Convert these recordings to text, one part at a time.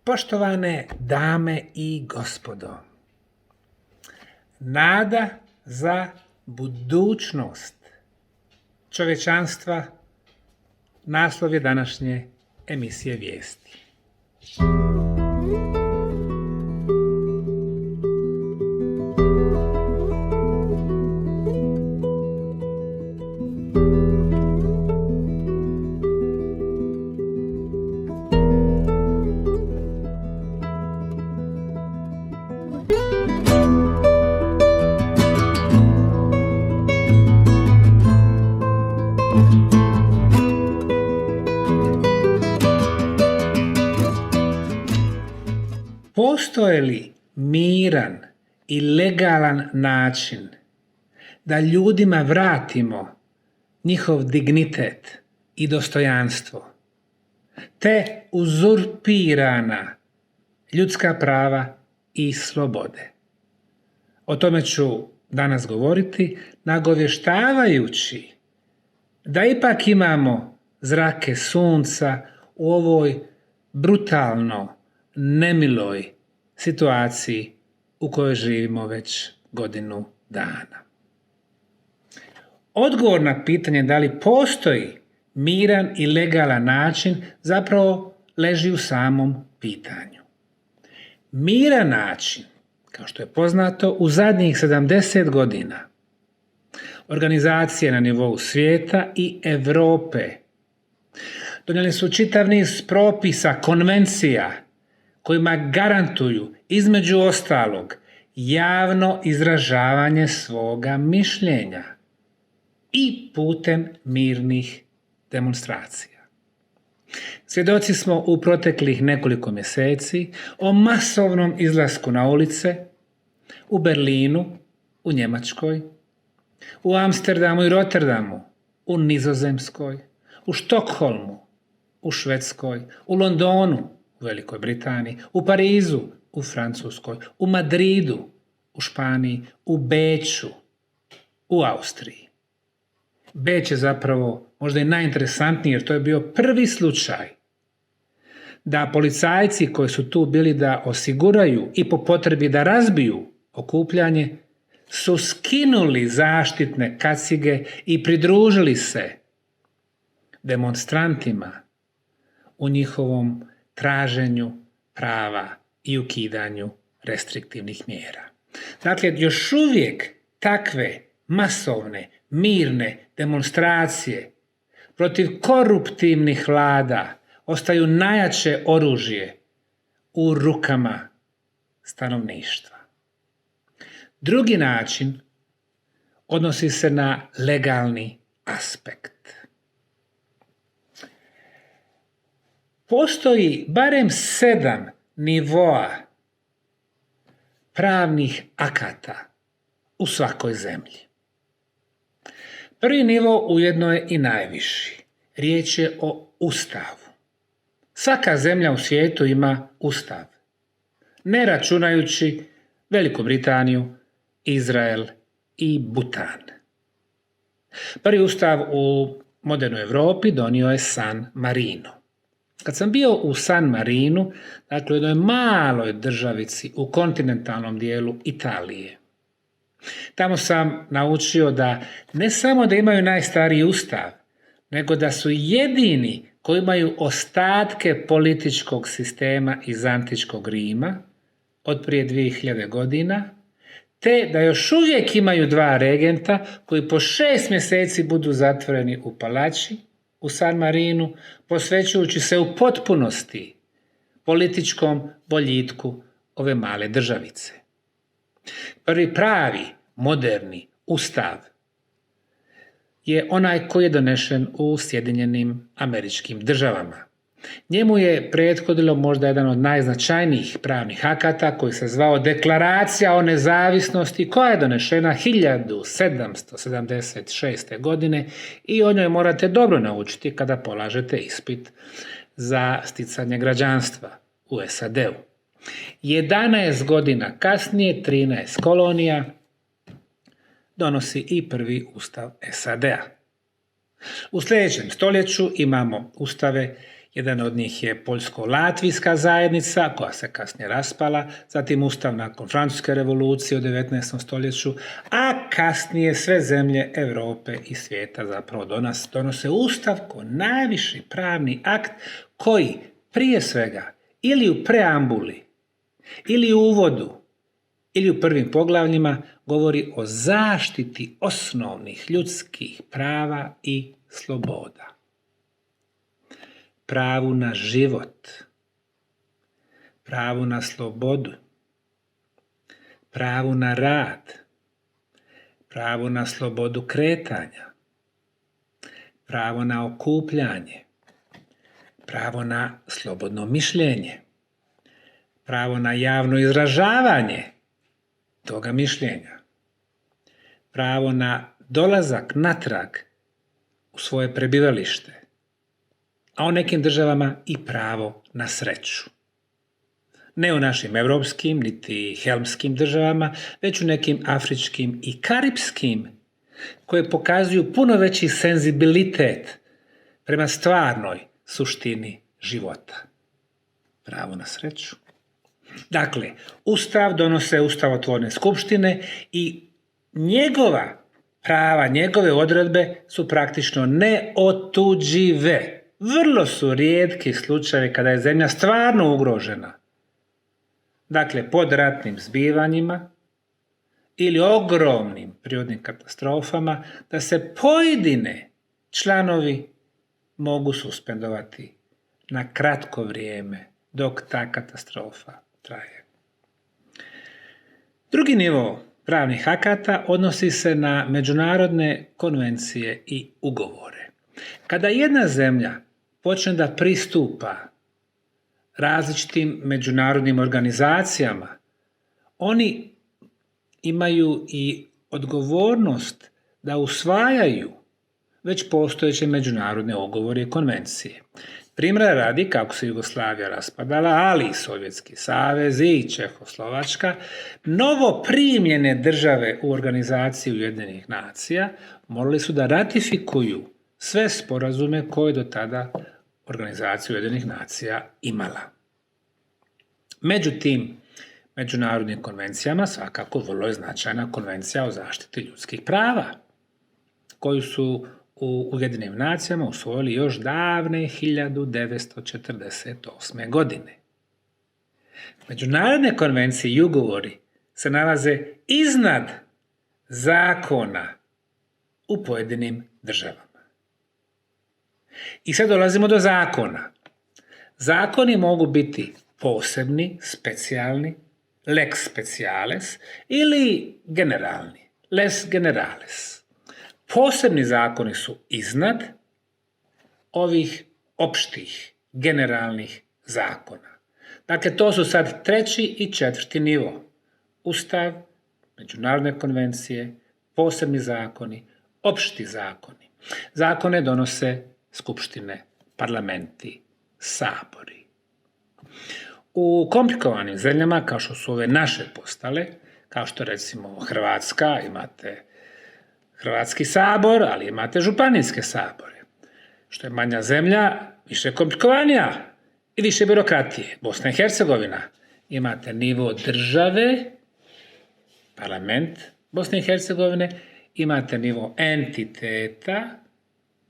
Poštovane dame i gospodo, nada za budućnost čovječanstva naslov je današnje emisije Vijesti. Postoji li miran i legalan način da ljudima vratimo njihov dignitet i dostojanstvo, te uzurpirana ljudska prava i slobode? O tome ću danas govoriti, nagovještavajući da ipak imamo zrake sunca u ovoj brutalno nemiloj situaciji u kojoj živimo već godinu dana. Odgovor na pitanje da li postoji miran i legalan način zapravo leži u samom pitanju. Miran način, kao što je poznato, u zadnjih 70 godina organizacije na nivou svijeta i Europe donijeli su čitav niz propisa, konvencija kojima garantuju, između ostalog, javno izražavanje svoga mišljenja i putem mirnih demonstracija. Svjedoci smo u proteklih nekoliko mjeseci o masovnom izlasku na ulice u Berlinu, u Njemačkoj, u Amsterdamu i Rotterdamu, u Nizozemskoj, u Štokholmu, u Švedskoj, u Londonu, u Velikoj Britaniji, u Parizu, u Francuskoj, u Madridu, u Španiji, u Beču, u Austriji. Beč je zapravo možda i najinteresantniji jer to je bio prvi slučaj da policajci koji su tu bili da osiguraju i po potrebi da razbiju okupljanje su skinuli zaštitne kacige i pridružili se demonstrantima u njihovom traženju prava i ukidanju restriktivnih mjera. Dakle, još uvijek takve masovne, mirne demonstracije protiv koruptivnih vlada ostaju najjače oružje u rukama stanovništva. Drugi način odnosi se na legalni aspekt. Postoji barem 7 nivoa pravnih akata u svakoj zemlji. Prvi nivo ujedno je i najviši. Riječ je o Ustavu. Svaka zemlja u svijetu ima Ustav, ne računajući Veliku Britaniju, Izrael i Butan. Prvi Ustav u modernoj Europi donio je San Marino. Kad sam bio u San Marinu, dakle u jednoj maloj državici u kontinentalnom dijelu Italije, tamo sam naučio da ne samo da imaju najstariji ustav, nego da su jedini koji imaju ostatke političkog sistema iz antičkog Rima od prije 2000 godina, te da još uvijek imaju 2 regenta koji po 6 mjeseci budu zatvoreni u palači u San Marinu, posvećujući se u potpunosti političkom boljitku ove male državice. Prvi pravi, moderni ustav je onaj koji je donešen u Sjedinjenim Američkim Državama. Njemu je prethodilo možda jedan od najznačajnijih pravnih akata koji se zvao Deklaracija o nezavisnosti, koja je donešena 1776. godine i o njoj morate dobro naučiti kada polažete ispit za sticanje građanstva u SAD-u. 11 godina kasnije, 13 kolonija, donosi i prvi ustav SAD-a. U sljedećem stoljeću imamo ustave Jedan od njih je Poljsko-Latvijska zajednica, koja se kasnije raspala, zatim ustav nakon Francuske revolucije u 19. stoljeću, a kasnije sve zemlje Europe i svijeta zapravo donose ustav kao najviši pravni akt koji prije svega ili u preambuli, ili u uvodu, ili u prvim poglavljima govori o zaštiti osnovnih ljudskih prava i sloboda. Pravu na život, pravu na slobodu, pravu na rad, pravu na slobodu kretanja, pravo na okupljanje, pravo na slobodno mišljenje, pravo na javno izražavanje toga mišljenja, pravo na dolazak natrag u svoje prebivalište, a u nekim državama i pravo na sreću. Ne u našim evropskim niti helmskim državama, već u nekim afričkim i karipskim, koje pokazuju puno veći senzibilitet prema stvarnoj suštini života. Pravo na sreću. Dakle, Ustav donose ustavotvorne skupštine i njegova prava, njegove odredbe su praktično neotuđive. Vrlo su rijetki slučajevi kada je zemlja stvarno ugrožena. Dakle, pod ratnim zbivanjima ili ogromnim prirodnim katastrofama, da se pojedine članovi mogu suspendovati na kratko vrijeme dok ta katastrofa traje. Drugi nivo pravnih akata odnosi se na međunarodne konvencije i ugovore. Kada jedna zemlja počne da pristupa različitim međunarodnim organizacijama, oni imaju i odgovornost da usvajaju već postojeće međunarodne ugovore i konvencije. Primjera radi, kako se Jugoslavija raspadala, ali i Sovjetski savez i Čehoslovačka, novo primljene države u organizaciji Ujedinjenih nacija morali su da ratifikuju sve sporazume koje do tada organizacija Ujedinjenih nacija imala. Među tim međunarodnim konvencijama svakako vrlo je značajna konvencija o zaštiti ljudskih prava, koju su u Ujedinjenim nacijama usvojili još davne 1948. godine. Međunarodne konvencije i ugovori se nalaze iznad zakona u pojedinim državama. I sad dolazimo do zakona. Zakoni mogu biti posebni, specijalni, lex speciales ili generalni, les generales. Posebni zakoni su iznad ovih opštih, generalnih zakona. Dakle, to su sad treći i četvrti nivo. Ustav, međunarodne konvencije, posebni zakoni, opšti zakoni. Zakone donose skupštine, parlamenti, sabori. U komplikovanim zemljama, kao što su ove naše postale, kao što recimo Hrvatska, imate Hrvatski sabor, ali imate županijske sabore. Što je manja zemlja, više je komplikovanija i više birokratije. Bosna i Hercegovina, imate nivo države, parlament Bosne i Hercegovine, imate nivo entiteta,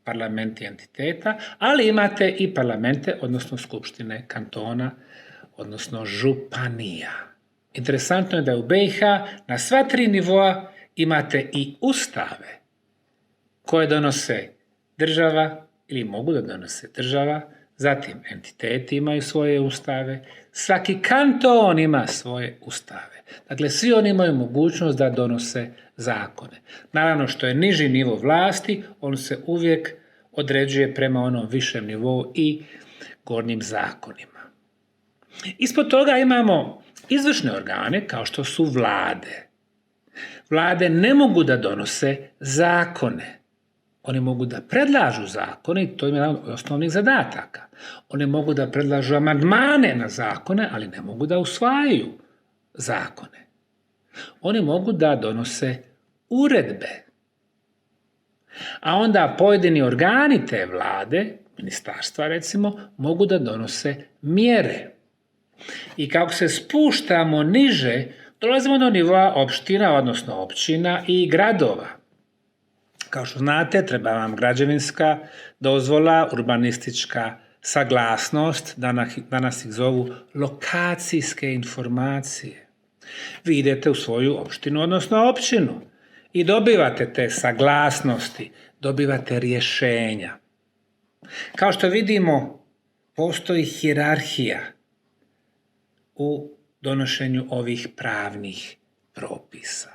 parlamenti entiteta, ali imate i parlamente, odnosno skupštine kantona, odnosno županija. Interesantno je da u BiH na sva tri nivoa imate i ustave koje donose država ili mogu da donose država, zatim entiteti imaju svoje ustave, svaki kanton ima svoje ustave. Dakle, svi oni imaju mogućnost da donose zakone. Naravno, što je niži nivo vlasti, on se uvijek određuje prema onom višem nivou i gornjim zakonima. Ispod toga imamo izvršne organe kao što su vlade. Vlade ne mogu da donose zakone. One mogu da predlažu zakone i to je jedan od osnovnih zadataka. One mogu da predlažu amandmane na zakone, ali ne mogu da usvajaju zakone. One mogu da donose uredbe. A onda pojedini organi te vlade, ministarstva recimo, mogu da donose mjere. I kako se spuštamo niže, dolazimo do nivoa opština, odnosno općina i gradova. Kao što znate, treba vam građevinska dozvola, urbanistička saglasnost, danas ih zovu lokacijske informacije. Vi idete u svoju opštinu, odnosno općinu i dobivate te saglasnosti, dobivate rješenja. Kao što vidimo, postoji hijerarhija u donošenju ovih pravnih propisa.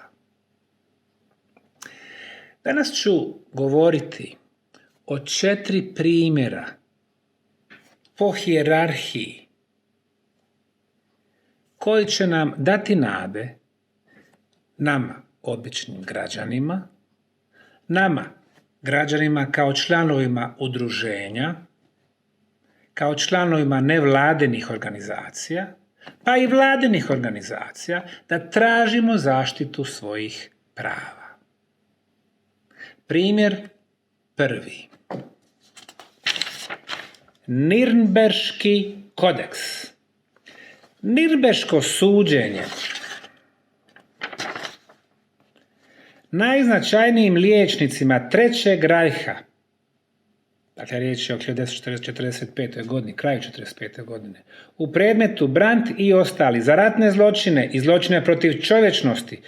Danas ću govoriti o 4 primjera po hijerarhiji koji će nam dati nade, nama, običnim građanima, nama, građanima kao članovima udruženja, kao članovima nevladinih organizacija, pa i vladinih organizacija, da tražimo zaštitu svojih prava. Primjer prvi. Nirnberški kodeks. Nirnberško suđenje najznačajnijim liječnicima Trećeg rajha, dakle riječ je o 1945. godini, kraju 1945. godine, u predmetu Brandt i ostali za ratne zločine i zločine protiv čovječnosti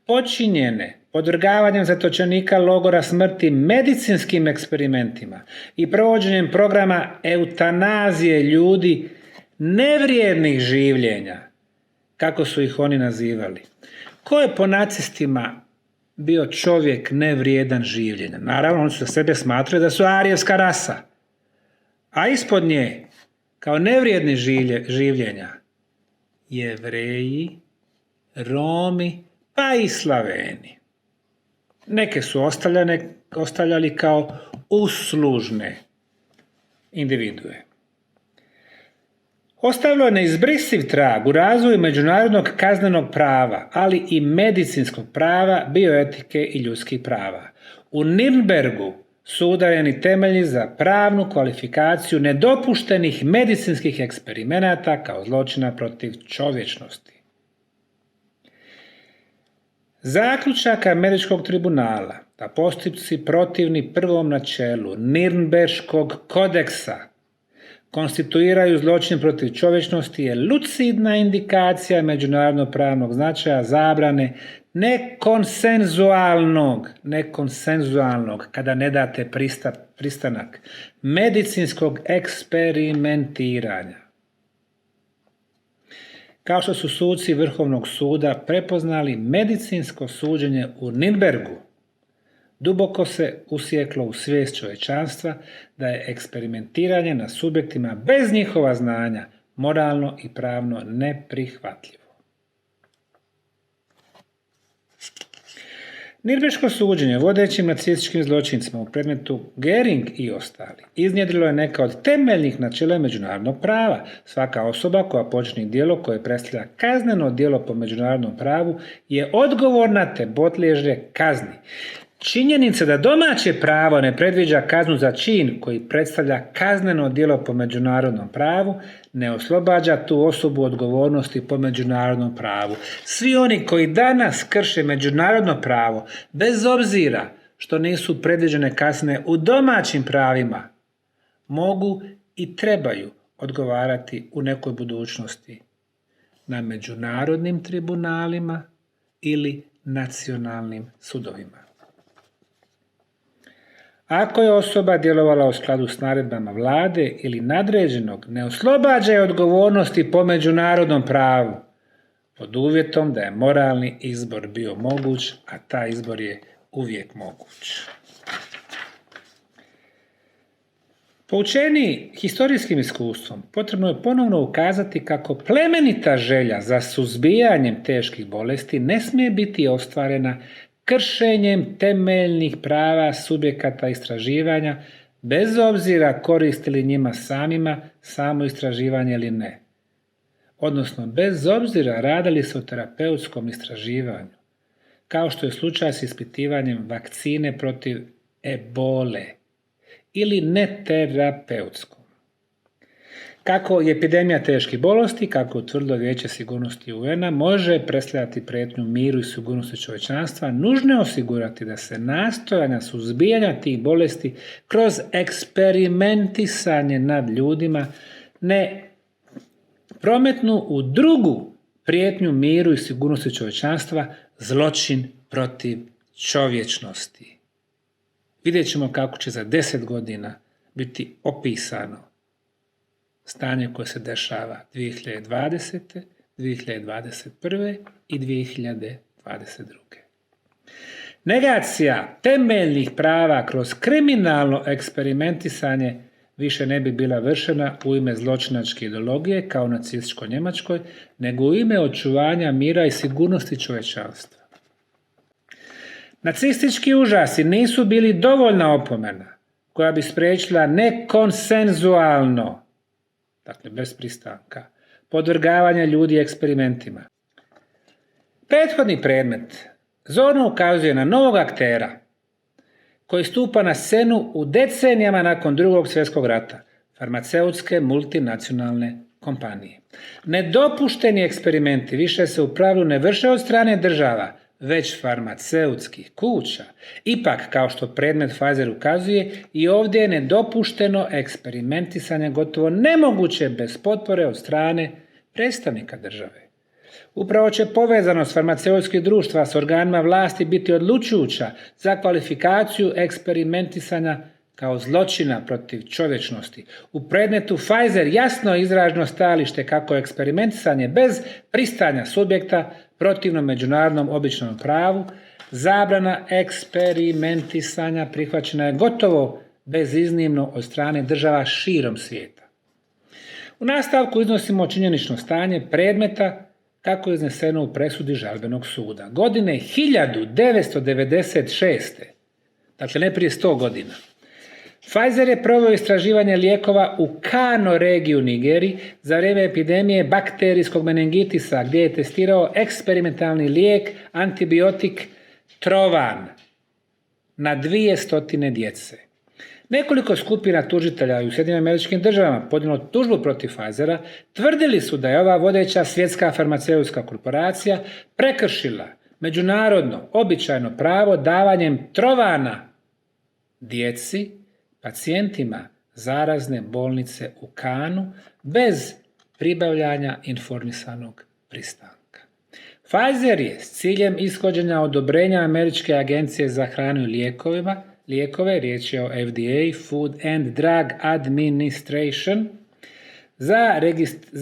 počinjene podvrgavanjem zatočenika logora smrti medicinskim eksperimentima i provođenjem programa eutanazije ljudi nevrijednih življenja, kako su ih oni nazivali. Ko je po nacistima bio čovjek nevrijedan življenja? Naravno, oni su sebe smatrali da su arijevska rasa, a ispod nje, kao nevrijedni življenja, Jevreji, Romi, pa i Slaveni. Neke su ostavljali kao uslužne individue. Ostavilo je neizbrisiv trag u razvoju međunarodnog kaznenog prava, ali i medicinskog prava, bioetike i ljudskih prava. U Nirnbergu su udareni temelji za pravnu kvalifikaciju nedopuštenih medicinskih eksperimenata kao zločina protiv čovječnosti. Zaključak Američkog tribunala da postupci protivni prvom načelu Nirnberškog kodeksa konstituiraju zločin protiv čovječnosti je lucidna indikacija međunarodnog pravnog značaja zabrane nekonsenzualnog, kada ne date pristanak, medicinskog eksperimentiranja. Kao što su suci Vrhovnog suda prepoznali medicinsko suđenje u Nirnbergu, duboko se usjeklo u svijest čovječanstva da je eksperimentiranje na subjektima bez njihova znanja moralno i pravno neprihvatljivo. Nirnberško suđenje vodećim nacističkim zločincima u predmetu Göring i ostali iznjedrilo je neka od temeljnih načela međunarodnog prava. Svaka osoba koja počini djelo koje predstavlja kazneno djelo po međunarodnom pravu je odgovorna te podliježe kazni. Činjenica da domaće pravo ne predviđa kaznu za čin koji predstavlja kazneno djelo po međunarodnom pravu ne oslobađa tu osobu odgovornosti po međunarodnom pravu. Svi oni koji danas krše međunarodno pravo, bez obzira što nisu predviđene kazne u domaćim pravima, mogu i trebaju odgovarati u nekoj budućnosti na međunarodnim tribunalima ili nacionalnim sudovima. Ako je osoba djelovala u skladu s naredbama vlade ili nadređenog, ne oslobađa je odgovornosti po međunarodnom pravu, pod uvjetom da je moralni izbor bio moguć, a taj izbor je uvijek moguć. Poučeni historijskim iskustvom, potrebno je ponovno ukazati kako plemenita želja za suzbijanjem teških bolesti ne smije biti ostvarena kršenjem temeljnih prava subjekata istraživanja, bez obzira koristili njima samima samo istraživanje ili ne. Odnosno, bez obzira radili se o terapeutskom istraživanju, kao što je slučaj s ispitivanjem vakcine protiv ebole ili neterapeutskom. Kako je epidemija teških bolesti, kako je utvrdilo Vijeće sigurnosti UN-a, može predstavljati prijetnju miru i sigurnosti čovječanstva, nužno je osigurati da se nastojanja suzbijanja tih bolesti kroz eksperimentisanje nad ljudima ne prometnu u drugu prijetnju miru i sigurnosti čovječanstva, zločin protiv čovječnosti. Vidjet ćemo kako će za 10 godina biti opisano stanje koje se dešava 2020., 2021. i 2022. Negacija temeljnih prava kroz kriminalno eksperimentisanje više ne bi bila vršena u ime zločinačke ideologije kao nacističkoj Njemačkoj, nego u ime očuvanja mira i sigurnosti čovječanstva. Nacistički užasi nisu bili dovoljna opomena koja bi spriječila nekonsenzualno, dakle bez pristanka, podvrgavanje ljudi eksperimentima. Prethodni predmet zorno ukazuje na novog aktera koji stupa na scenu u decenijama nakon II. Svjetskog rata, farmaceutske multinacionalne kompanije. Nedopušteni eksperimenti više se u pravilu ne vrše od strane država, već farmaceutskih kuća. Ipak, kao što predmet Pfizer ukazuje, i ovdje je nedopušteno eksperimentisanje gotovo nemoguće bez potpore od strane predstavnika države. Upravo će povezanost farmaceutskih društva s organima vlasti biti odlučujuća za kvalifikaciju eksperimentisanja kao zločina protiv čovječnosti. U predmetu Pfizer jasno je izraženo stajalište kako eksperimentisanje bez pristanja subjekta protivno međunarodnom običnom pravu, zabrana eksperimentisanja prihvaćena je gotovo beziznimno od strane država širom svijeta. U nastavku iznosimo činjenično stanje predmeta kako je izneseno u presudi žalbenog suda. Godine 1996. Dakle ne prije 100 godina. Pfizer je proveo istraživanje lijekova u Kano regiji u Nigeriji za vrijeme epidemije bakterijskog meningitisa gdje je testirao eksperimentalni lijek antibiotik Trovan na 200 djece. Nekoliko skupina tužitelja u SAD-u podnijelo tužbu protiv Pfizera, tvrdili su da je ova vodeća svjetska farmaceutska korporacija prekršila međunarodno običajno pravo davanjem Trovana djeci, pacijentima zarazne bolnice u Kanu bez pribavljanja informisanog pristanka. Pfizer je s ciljem ishođenja odobrenja Američke agencije za hranu i lijekove, riječ je o FDA, Food and Drug Administration, za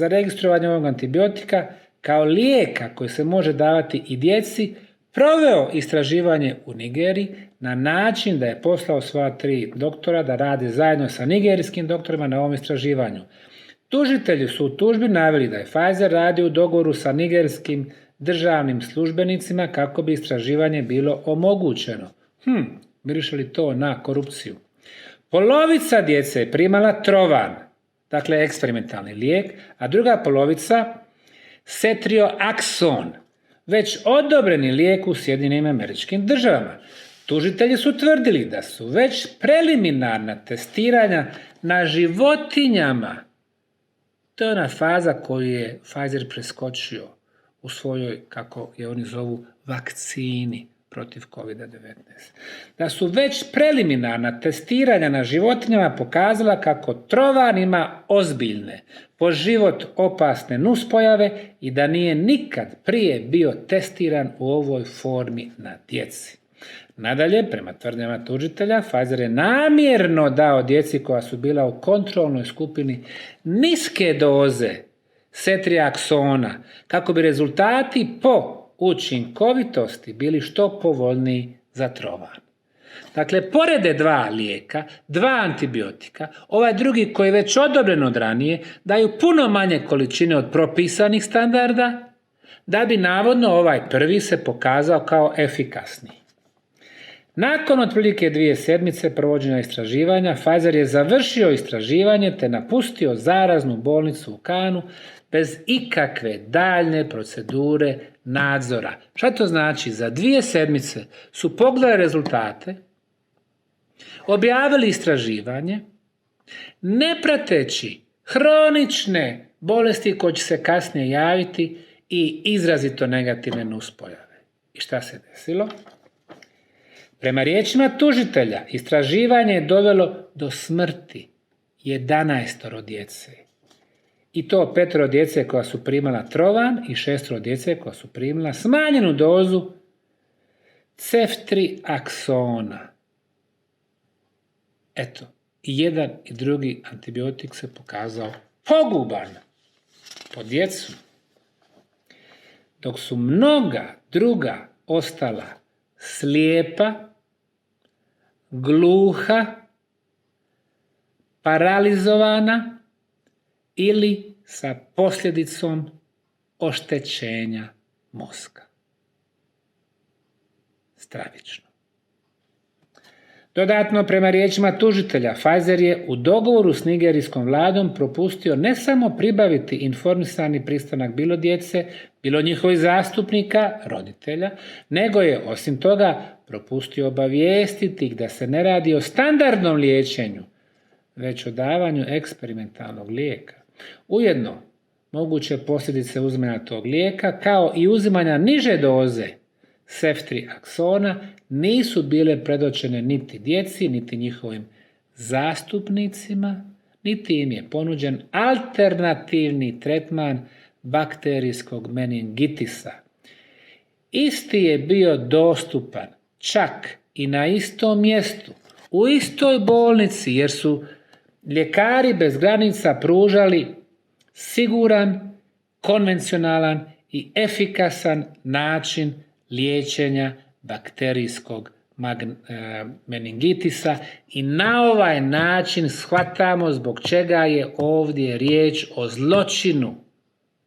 registrovanje ovog antibiotika kao lijeka koji se može davati i djeci, proveo istraživanje u Nigeriji na način da je poslao svoja 3 doktora da rade zajedno sa nigerijskim doktorima na ovom istraživanju. Tužitelji su u tužbi naveli da je Pfizer radio u dogovoru sa nigerijskim državnim službenicima kako bi istraživanje bilo omogućeno. Miriše li to na korupciju? Polovica djece je primala Trovan, dakle eksperimentalni lijek, a druga polovica Ceftriaxone, već odobreni lijek u SAD-u. Tužitelji su tvrdili da su već preliminarna testiranja na životinjama, to je ona faza koju je Pfizer preskočio u svojoj, kako je oni zovu, vakcini protiv COVID-19. Da su već preliminarna testiranja na životinjama pokazala kako Trovan ima ozbiljne, po život opasne nuspojave i da nije nikad prije bio testiran u ovoj formi na djeci. Nadalje, prema tvrdnjama tužitelja, Pfizer je namjerno dao djeci koja su bila u kontrolnoj skupini niske doze Ceftriaxona kako bi rezultati po učinkovitosti bili što povoljniji za Trovan. Dakle, pored 2 lijeka, 2 antibiotika, ovaj drugi koji je već odobren od ranije, daju puno manje količine od propisanih standarda, da bi navodno ovaj prvi se pokazao kao efikasniji. Nakon otprilike 2 sedmice provođenja istraživanja, Pfizer je završio istraživanje te napustio zaraznu bolnicu u Kanu bez ikakve daljne procedure nadzora. Šta to znači? Za 2 sedmice su pogledali rezultate objavili istraživanje ne prateći hronične bolesti koje će se kasnije javiti i izrazito negativne nuspojave. I šta se desilo? Prema riječima tužitelja, istraživanje je dovelo do smrti 11 djece. I to 5 djece koja su primala trovan i 6 djece koja su primala smanjenu dozu ceftriaksona. Eto, i jedan i drugi antibiotik se pokazao poguban po djecu, dok su mnoga druga ostala slijepa, gluha, paralizovana ili sa posljedicom oštećenja mozga. Stravično. Dodatno, prema riječima tužitelja, Pfizer je u dogovoru s nigerijskom vladom propustio ne samo pribaviti informisani pristanak bilo djece, bilo njihovih zastupnika, roditelja, nego je osim toga propustio obavijestiti ih da se ne radi o standardnom liječenju, već o davanju eksperimentalnog lijeka. Ujedno, moguće posljedice uzimanja tog lijeka, kao i uzimanja niže doze ceftriaksona, nisu bile predočene niti djeci, niti njihovim zastupnicima, niti im je ponuđen alternativni tretman bakterijskog meningitisa. Isti je bio dostupan čak i na istom mjestu, u istoj bolnici, jer su ljekari bez granica pružali siguran, konvencionalan i efikasan način liječenja bakterijskog meningitisa i na ovaj način shvatamo zbog čega je ovdje riječ o zločinu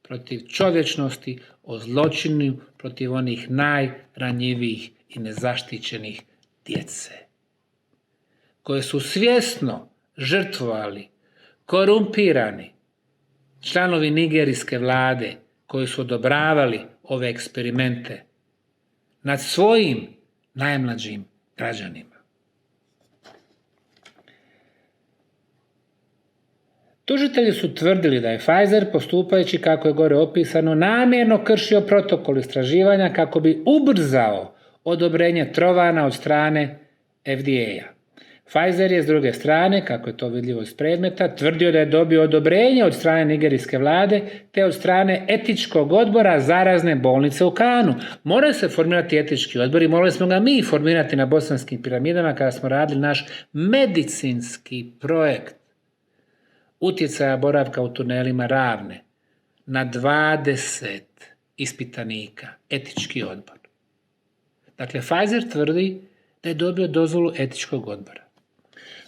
protiv čovječnosti, o zločinu protiv onih najranjivijih i nezaštićenih djece, koje su svjesno žrtvovali korumpirani članovi nigerijske vlade koji su odobravali ove eksperimente nad svojim najmlađim građanima. Tužitelji su tvrdili da je Pfizer, postupajući kako je gore opisano, namjerno kršio protokol istraživanja kako bi ubrzao odobrenje trovana od strane FDA-a. Pfizer je s druge strane, kako je to vidljivo iz predmeta, tvrdio da je dobio odobrenje od strane nigerijske vlade te od strane etičkog odbora zarazne bolnice u Kanu. Moraju se formirati etički odbor i morali smo ga mi formirati na Bosanskim piramidama kada smo radili naš medicinski projekt utjecaja boravka u tunelima Ravne na 20 ispitanika, etički odbor. Dakle, Pfizer tvrdi da je dobio dozvolu etičkog odbora.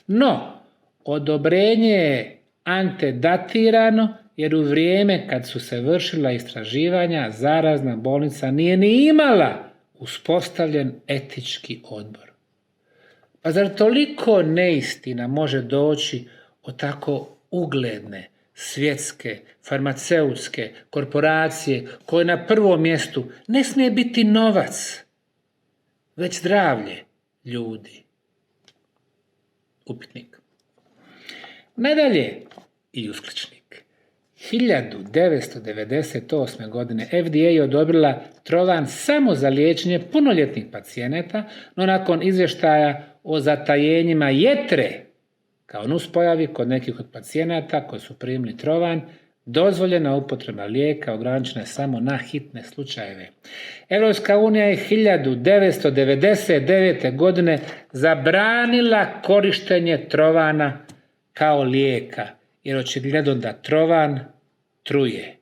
No, odobrenje je antedatirano jer u vrijeme kad su se vršila istraživanja zarazna bolnica nije ni imala uspostavljen etički odbor. Pa zar toliko neistina može doći od tako ugledne svjetske farmaceutske korporacije koje na prvom mjestu ne smije biti novac, već zdravlje ljudi? Upitnik. Nadalje i uskličnik. 1998. godine FDA je odobrila trovan samo za liječenje punoljetnih pacijenata, no nakon izvještaja o zatajenjima jetre kao nuspojavi kod nekih od pacijenata koji su primili trovan, dozvoljena upotreba lijeka ograničena je samo na hitne slučajeve. Europska unija je 1999. godine zabranila korištenje trovana kao lijeka, jer očigledno da trovan truje.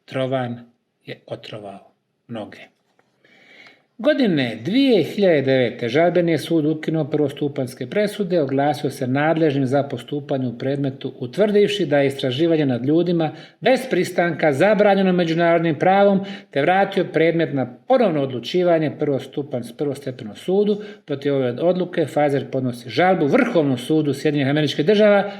Trovan je otrovao mnoge. Godine 2009. žalbeni je sud ukinuo prvostupanjske presude, oglasio se nadležnim za postupanje u predmetu, utvrdivši da je istraživanje nad ljudima bez pristanka zabranjeno međunarodnim pravom, te vratio predmet na ponovno odlučivanje prvostepenom sudu. Protiv ove odluke Pfizer podnosi žalbu Vrhovnom sudu Sjedinjenih Američkih Država,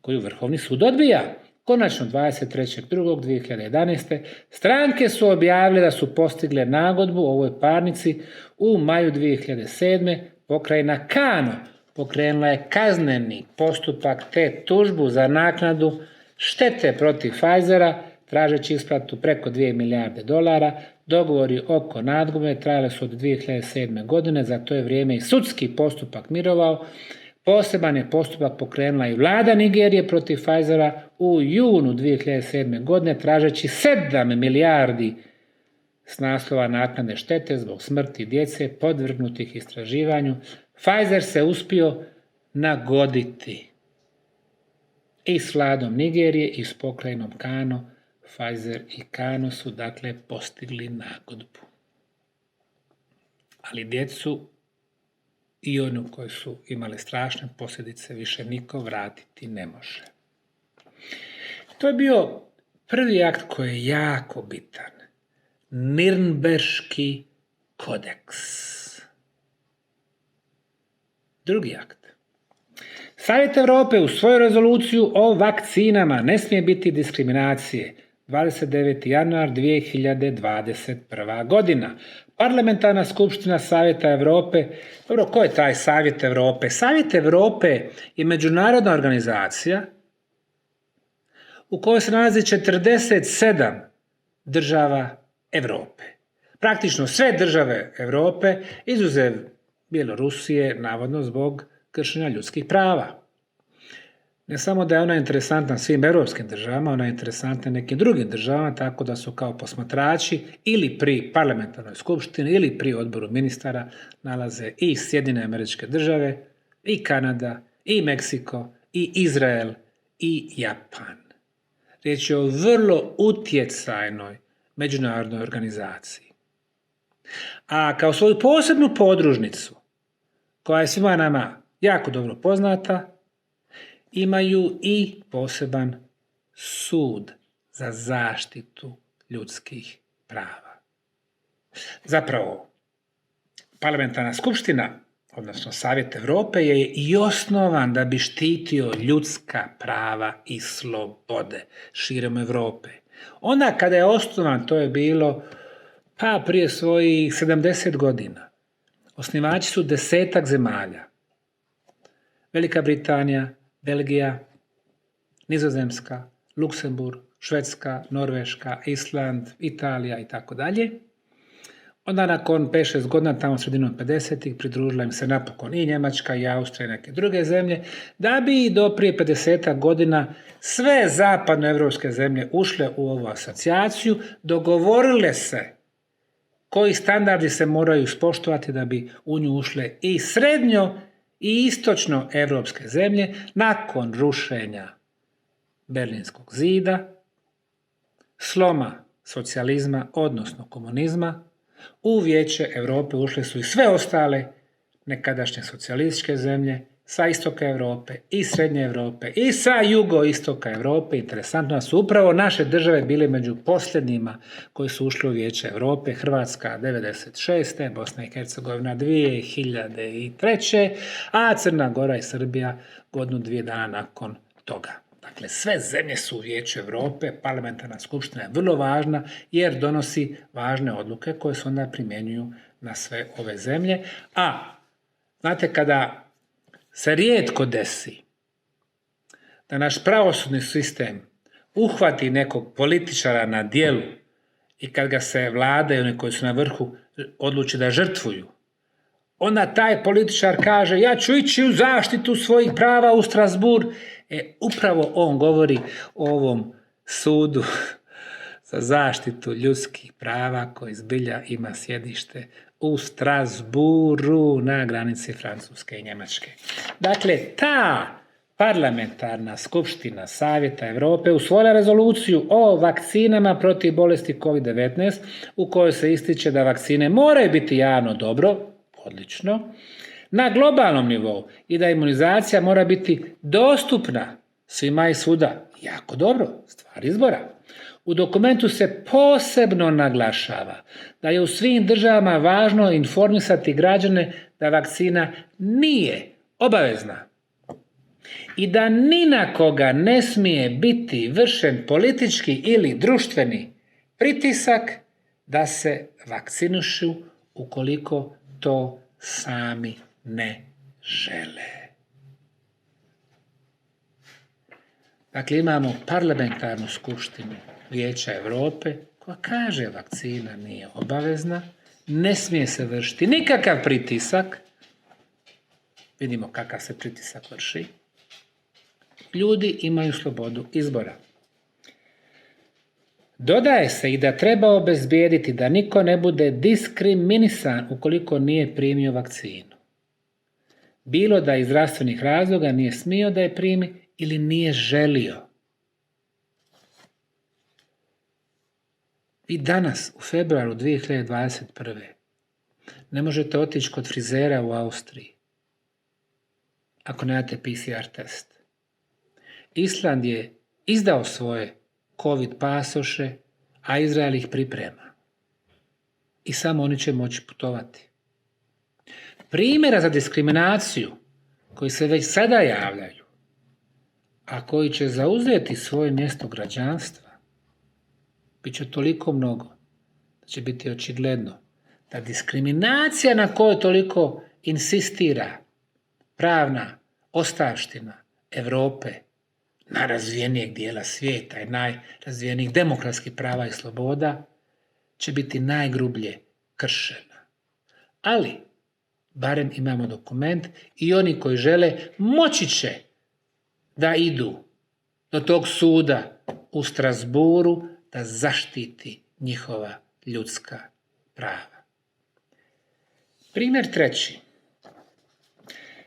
koju Vrhovni sud odbija. Konačno 23.2.2011. stranke su objavile da su postigle nagodbu o ovoj parnici u maju 2007. pokrajina Kano pokrenula je kazneni postupak te tužbu za naknadu štete protiv Pfizera, tražeći isplatu preko 2 milijarde dolara. Dogovori oko nadgube trajale su od 2007. godine, za to je vrijeme i sudski postupak mirovao. Poseban je postupak pokrenula i vlada Nigerije protiv Pfizera u junu 2007. godine, tražeći 7 milijardi s naslova naknade štete zbog smrti djece podvrgnutih istraživanju. Pfizer se uspio nagoditi i s vladom Nigerije i s pokrajinom Kano. Pfizer i Kano su dakle postigli nagodbu. Ali djecu i onu koji su imali strašne posljedice više niko vratiti ne može. To je bio prvi akt koji je jako bitan. Nirnberški kodeks. Drugi akt. Savjet Europe u svoju rezoluciju o vakcinama ne smije biti diskriminacije. 29. januar 2021. godina. Parlamentarna skupština Savjeta Europe. Dobro, ko je taj Savjet Europe? Savjet Europe je međunarodna organizacija u kojoj se nalazi 47 država Europe. Praktično sve države Europe, izuzev Bjelorusije, navodno zbog kršenja ljudskih prava. Ne samo da je ona interesantna svim europskim državama, ona je interesantna nekim drugim državama, tako da su kao posmatrači ili pri parlamentarnoj skupštini ili pri odboru ministara nalaze i Sjedinjene Američke Države, i Kanada, i Meksiko, i Izrael, i Japan. Riječ je o vrlo utjecajnoj međunarodnoj organizaciji. A kao svoju posebnu podružnicu, koja je svima nama jako dobro poznata, imaju i poseban sud za zaštitu ljudskih prava. Zapravo, parlamentarna skupština, odnosno Savjet Europe, je i osnovan da bi štitio ljudska prava i slobode širom Europe. Onda kada je osnovan, to je bilo prije svojih 70 godina. Osnivači su 10 zemalja. Velika Britanija, Belgija, Nizozemska, Luksemburg, Švedska, Norveška, Island, Italija i tako dalje. Onda nakon 5-6 godina, tamo sredinom 50-ih, pridružila im se napokon i Njemačka i Austrija i neke druge zemlje, da bi do prije 50 godina sve zapadnoevropske zemlje ušle u ovu asocijaciju, dogovorile se koji standardi se moraju ispoštovati da bi u nju ušle i srednjo i istočno evropske zemlje nakon rušenja Berlinskog zida, sloma socijalizma, odnosno komunizma. U Vijeće Europe ušle su i sve ostale nekadašnje socijalističke zemlje sa istoka Europe i srednje Europe i sa jugoistoka Europe. Interesantno da su upravo naše države bile među posljednjima koji su ušli u Vijeće Europe. Hrvatska 96. Bosna i Hercegovina 2003. a Crna Gora i Srbija godinu 2 dana nakon toga. Dakle, sve zemlje su u Vijeću Europe, parlamentarna skupština je vrlo važna jer donosi važne odluke koje se onda primjenjuju na sve ove zemlje. A, znate, kada se rijetko desi da naš pravosudni sistem uhvati nekog političara na djelu i kad ga se vlada i oni koji su na vrhu odluči da žrtvuju, onda taj političar kaže ja ću ići u zaštitu svojih prava u Strasbourg. Upravo on govori o ovom sudu za zaštitu ljudskih prava koji zbilja ima sjedište u Strasbourgu na granici Francuske i Njemačke. Dakle, ta parlamentarna skupština Savjeta Europe usvojila rezoluciju o vakcinama protiv bolesti COVID-19 u kojoj se ističe da vakcine moraju biti javno dobro, odlično, na globalnom nivou i da imunizacija mora biti dostupna svima i svuda. Jako dobro, stvar izbora. U dokumentu se posebno naglašava da je u svim državama važno informisati građane da vakcina nije obavezna i da ni na koga ne smije biti vršen politički ili društveni pritisak da se vakcinišu ukoliko to sami ne žele. Dakle, imamo parlamentarnu skupštinu Vijeća Europe koja kaže vakcina nije obavezna, ne smije se vršiti nikakav pritisak. Vidimo kakav se pritisak vrši. Ljudi imaju slobodu izbora. Dodaje se i da treba obezbijediti da niko ne bude diskriminisan ukoliko nije primio vakcinu. Bilo da iz zdravstvenih razloga nije smio da je primi ili nije želio. Vi danas, u februaru 2021. ne možete otići kod frizera u Austriji ako nemate PCR test. Island je izdao svoje COVID pasoše, a Izrael ih priprema. I samo oni će moći putovati. Primjera za diskriminaciju koji se već sada javljaju, a koji će zauzeti svoje mjesto građanstva, bit će toliko mnogo da će biti očigledno da diskriminacija na kojoj toliko insistira pravna ostavština Europe, najrazvijenijeg dijela svijeta i najrazvijenijih demokratskih prava i sloboda, će biti najgrublje kršena. Ali, barem imamo dokument i oni koji žele moći će da idu do tog suda u Strasburu da zaštiti njihova ljudska prava. Primjer treći.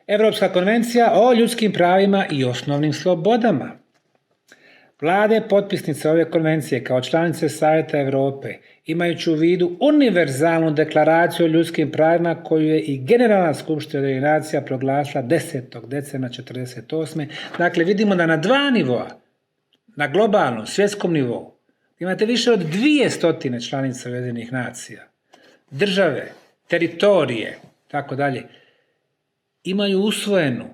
Europska konvencija o ljudskim pravima i osnovnim slobodama. Vlade potpisnice ove konvencije kao članice Savjeta Europe, imajući u vidu univerzalnu deklaraciju o ljudskim pravima koju je i Generalna skupština Ujedinjenih nacija proglasila 10. decembra 1948. Dakle, vidimo da na dva nivoa, na globalnom, svjetskom nivou, imate više od 200 članica Ujedinjenih nacija, države, teritorije, tako dalje, imaju usvojenu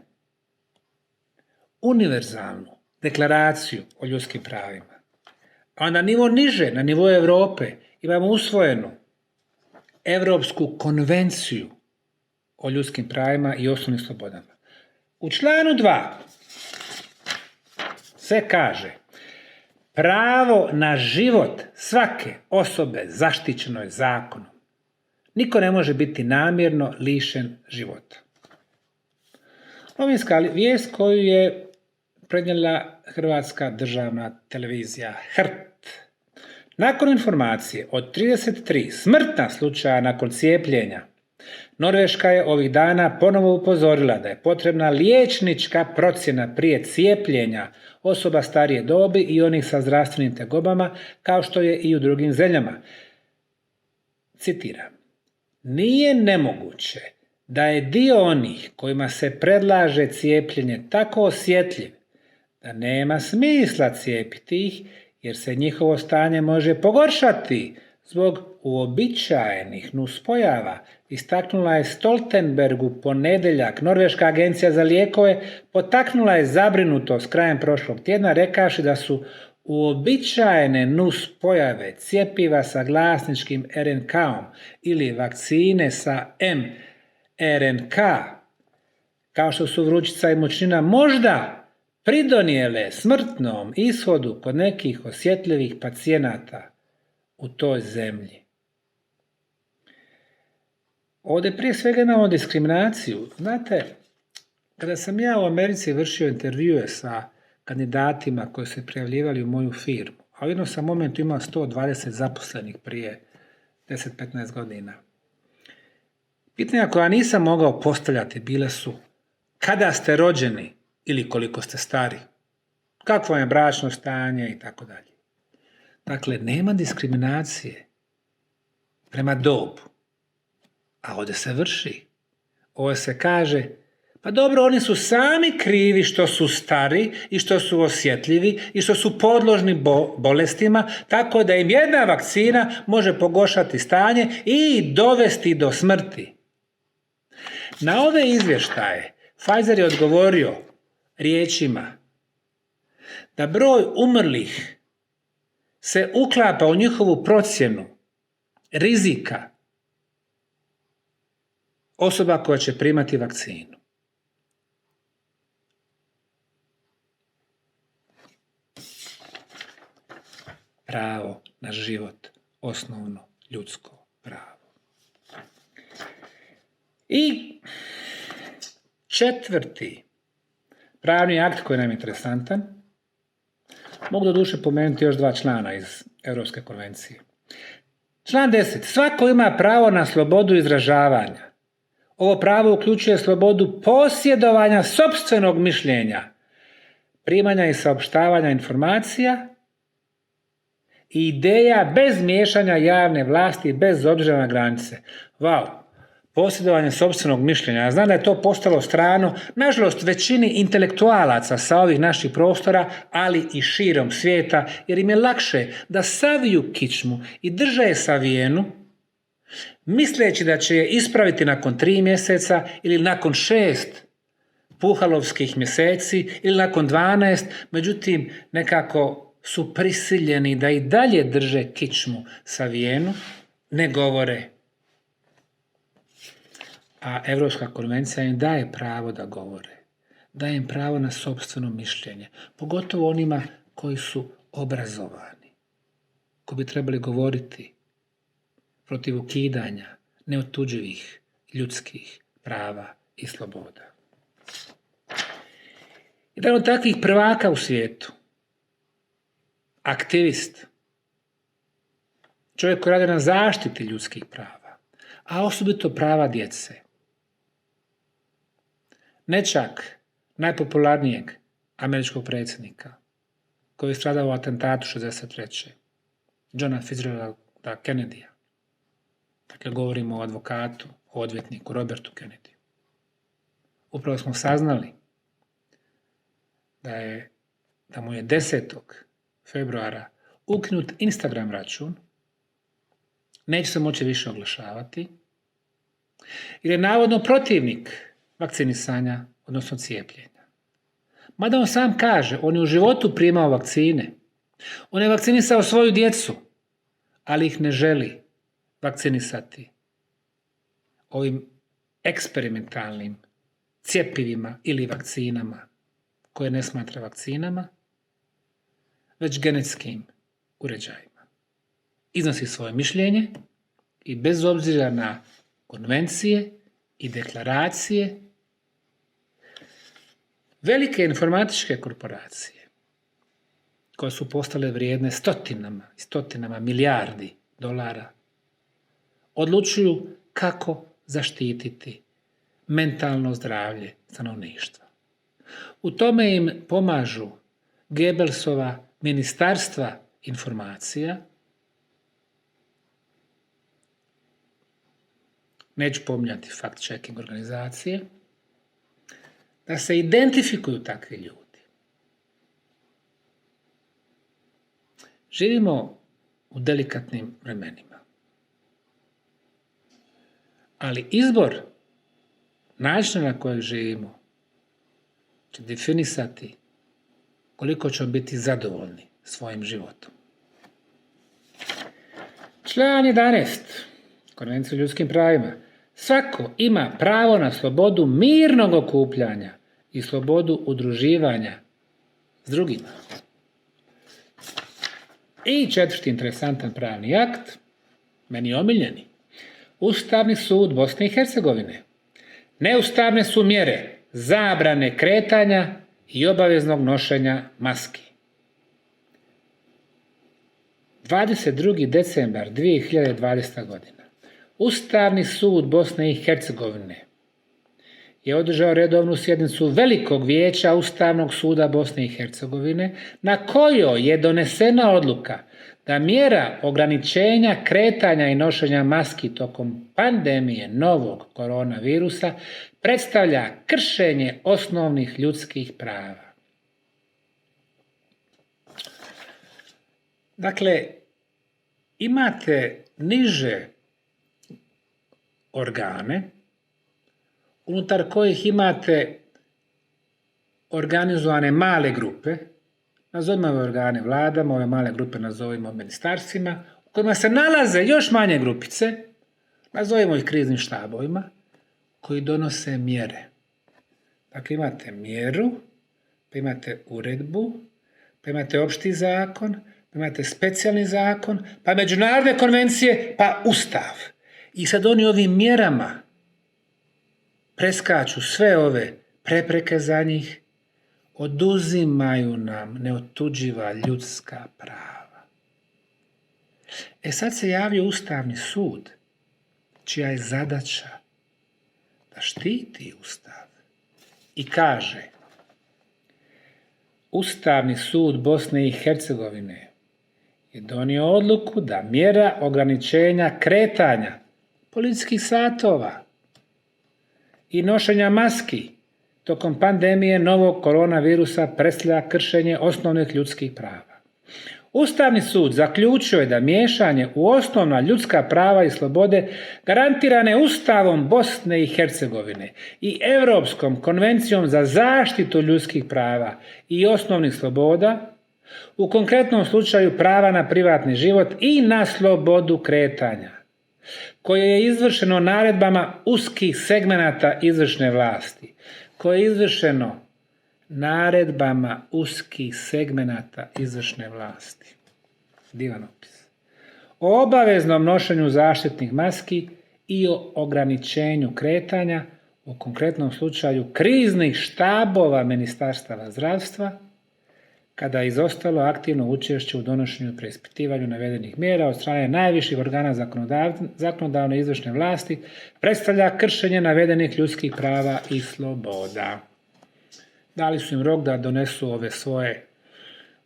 univerzalnu deklaraciju o ljudskim pravima. A na nivo niže, na nivo Europe, imamo usvojenu Europsku konvenciju o ljudskim pravima i osnovnim slobodama. U članu 2 se kaže: pravo na život svake osobe zaštićeno je zakonom. Niko ne može biti namjerno lišen života. Novinska vijest koju je prenijela Hrvatska državna televizija HRT. Nakon informacije od 33 smrtna slučaja nakon cijepljenja, Norveška je ovih dana ponovo upozorila da je potrebna liječnička procjena prije cijepljenja osoba starije dobi i onih sa zdravstvenim tegobama, kao što je i u drugim zemljama. Citiram: nije nemoguće da je dio onih kojima se predlaže cijepljenje tako osjetljiv da nema smisla cijepiti ih, jer se njihovo stanje može pogoršati zbog uobičajenih nuspojava, istaknula je Stoltenberg u ponedjeljak. Norveška agencija za lijekove potaknula je zabrinutost krajem prošlog tjedna rekavši da su uobičajene nuspojave cjepiva sa glasničkim RNK-om ili vakcine sa mRNK, kao što su vrućica i mučnina, možda pridonijele smrtnom ishodu kod nekih osjetljivih pacijenata u toj zemlji. Ovdje prije svega imamo diskriminaciju. Znate, kada sam ja u Americi vršio intervjue sa kandidatima koji se prijavljivali u moju firmu, a u jednom sam momentu imao 120 zaposlenih prije 10-15 godina. Pitanja koja nisam mogao postavljati bile su: kada ste rođeni ili koliko ste stari, kakvo je bračno stanje i tako dalje. Dakle, nema diskriminacije prema dobu, a ovdje se vrši. Ovdje se kaže: pa dobro, oni su sami krivi što su stari i što su osjetljivi i što su podložni bolestima, tako da im jedna vakcina može pogoršati stanje i dovesti do smrti. Na ove izvještaje Pfizer je odgovorio riječima da broj umrlih se uklapa u njihovu procjenu rizika osoba koja će primati vakcinu. Pravo na život, osnovno ljudsko pravo. I četvrti pravni akt koji nam je interesantan, mogu doduše pomenuti još 2 člana iz Europske konvencije. Član 10. Svako ima pravo na slobodu izražavanja. Ovo pravo uključuje slobodu posjedovanja sopstvenog mišljenja, primanja i saopštavanja informacija i ideja bez miješanja javne vlasti, bez obzira na granice. Posjedovanje sopstvenog mišljenja. Ja znam da je to postalo strano, nažalost, većini intelektualaca sa ovih naših prostora, ali i širom svijeta, jer im je lakše da saviju kičmu i drže je savijenu, misleći da će je ispraviti nakon 3 mjeseca ili nakon 6 puhalovskih mjeseci ili nakon 12, međutim, nekako su prisiljeni da i dalje drže kičmu savijenu, ne govore. A Europska konvencija im daje pravo da govore. Daje im pravo na sopstveno mišljenje. Pogotovo onima koji su obrazovani. Koji bi trebali govoriti protiv ukidanja neotuđivih ljudskih prava i sloboda. Jedan od takvih prvaka u svijetu, aktivist, čovjek koji radi na zaštiti ljudskih prava, a osobito prava djece. Nečak najpopularnijeg američkog predsjednika koji je stradao u atentatu 63. Johna Fitzgeralda Kennedyja. Dakle, govorimo o advokatu, o odvjetniku Robertu Kennedy. Upravo smo saznali da mu je 10. februara ukinut Instagram račun, neće se moći više oglašavati, jer je navodno protivnik vakcinisanja, odnosno cijepljenja. Mada on sam kaže, on je u životu primao vakcine. On je vakcinisao svoju djecu, ali ih ne želi vakcinisati ovim eksperimentalnim cjepivima ili vakcinama, koje ne smatra vakcinama, već genetskim uređajima. Iznosi svoje mišljenje i bez obzira na konvencije i deklaracije, velike informatičke korporacije koje su postale vrijedne stotinama i stotinama milijardi dolara odlučuju kako zaštititi mentalno zdravlje stanovništva. U tome im pomažu Goebbelsova ministarstva informacija, neću pominjati fact-checking organizacije, da se identifikuju takvi ljudi. Živimo u delikatnim vremenima. Ali izbor načina na kojeg živimo će definisati koliko ćemo biti zadovoljni svojim životom. Član 11. Konvencije o ljudskim pravima. Svako ima pravo na slobodu mirnog okupljanja i slobodu udruživanja s drugima. I 4. interesantan pravni akt, meni omiljeni. Ustavni sud Bosne i Hercegovine. Neustavne su mjere zabrane kretanja i obaveznog nošenja maski. 22. decembar 2020. godina. Ustavni sud Bosne i Hercegovine je održao redovnu sjednicu Velikog vijeća Ustavnog suda Bosne i Hercegovine na kojoj je donesena odluka da mjera ograničenja kretanja i nošenja maski tokom pandemije novog koronavirusa predstavlja kršenje osnovnih ljudskih prava. Dakle, imate niže organe unutar kojih imate organizovane male grupe, nazovimo ove organe vladama, ove male grupe nazovimo ministarstvima, u kojima se nalaze još manje grupice, nazovimo ih kriznim štabovima, koji donose mjere. Dakle, imate mjeru, pa imate uredbu, pa imate opšti zakon, pa imate specijalni zakon, pa međunarodne konvencije, pa ustav. I sad oni ovim mjerama preskaču sve ove prepreke za njih, oduzimaju nam neotuđiva ljudska prava. Sad se javio Ustavni sud, čija je zadaća da štiti Ustav i kaže: Ustavni sud Bosne i Hercegovine je donio odluku da mjera ograničenja kretanja, policijskih satova i nošenja maski tokom pandemije novog koronavirusa predstavlja kršenje osnovnih ljudskih prava. Ustavni sud zaključio je da miješanje u osnovna ljudska prava i slobode garantirane Ustavom Bosne i Hercegovine i Europskom konvencijom za zaštitu ljudskih prava i osnovnih sloboda, u konkretnom slučaju prava na privatni život i na slobodu kretanja, koje je izvršeno naredbama uskih segmenata izvršne vlasti, koje je izvršeno naredbama uskih segmenata izvršne vlasti. Divan opis. O obaveznom nošenju zaštitnih maski i o ograničenju kretanja, u konkretnom slučaju kriznih štabova Ministarstava zdravstva, kada je izostalo aktivno učešće u donošenju i preispitivanju navedenih mjera od strane najviših organa zakonodavne i izvršne vlasti, predstavlja kršenje navedenih ljudskih prava i sloboda. Dali su im rok da donesu ove svoje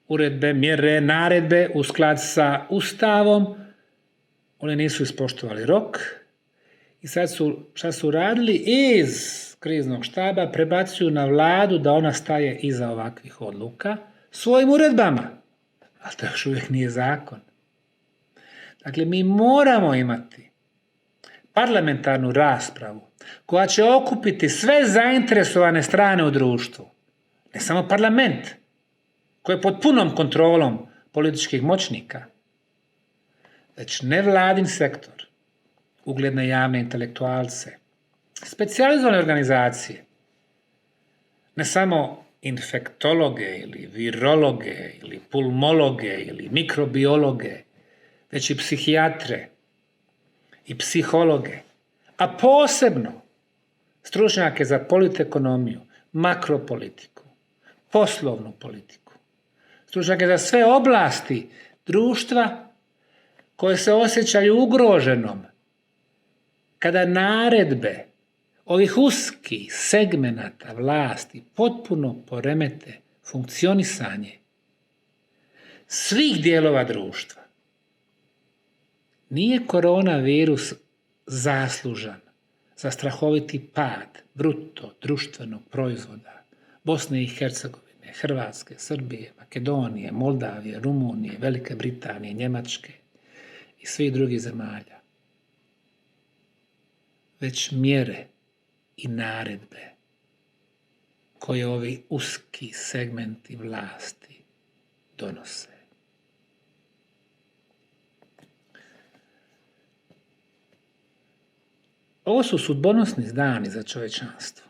uredbe, mjere, naredbe u sklad sa Ustavom. Oni nisu ispoštovali rok i sad šta su radili? Iz kriznog štaba prebacuju na vladu da ona staje iza ovakvih odluka svojim uredbama. Ali to još uvijek nije zakon. Dakle, mi moramo imati parlamentarnu raspravu koja će okupiti sve zainteresovane strane u društvu. Ne samo parlament, koji je pod punom kontrolom političkih moćnika, već nevladin sektor, ugledne javne intelektualce, specijalizovane organizacije, ne samo infektologe ili virologe ili pulmologe ili mikrobiologe, već i psihijatre i psihologe, a posebno stručnjake za politekonomiju, makropolitiku, poslovnu politiku, stručnjake za sve oblasti društva koje se osjećaju ugroženom kada naredbe ovih uskih segmenata vlasti potpuno poremete funkcionisanje svih dijelova društva. Nije koronavirus zaslužan za strahoviti pad bruto društvenog proizvoda Bosne i Hercegovine, Hrvatske, Srbije, Makedonije, Moldavije, Rumunije, Velike Britanije, Njemačke i svih drugih zemalja, već mjere i naredbe koje ovi uski segmenti vlasti donose. Ovo su sudbonosni dani za čovječanstvo.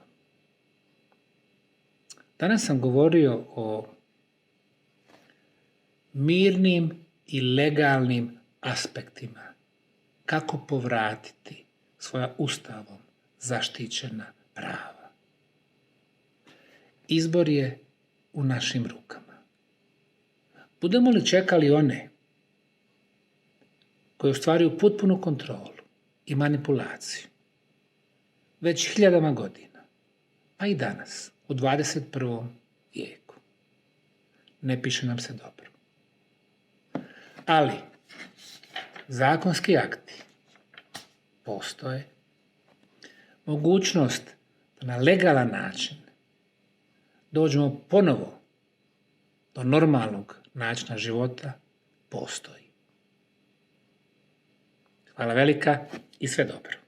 Danas sam govorio o mirnim i legalnim aspektima kako povratiti svoja Ustavom zaštićena prava. Izbor je u našim rukama. Budemo li čekali one koji ostvaruju potpunu kontrolu i manipulaciju već hiljadama godina, pa i danas, u 21. vijeku, ne piše nam se dobro. Ali zakonski akti postoje, mogućnost da na legalan način dođemo ponovo do normalnog načina života postoji. Hvala velika i sve dobro.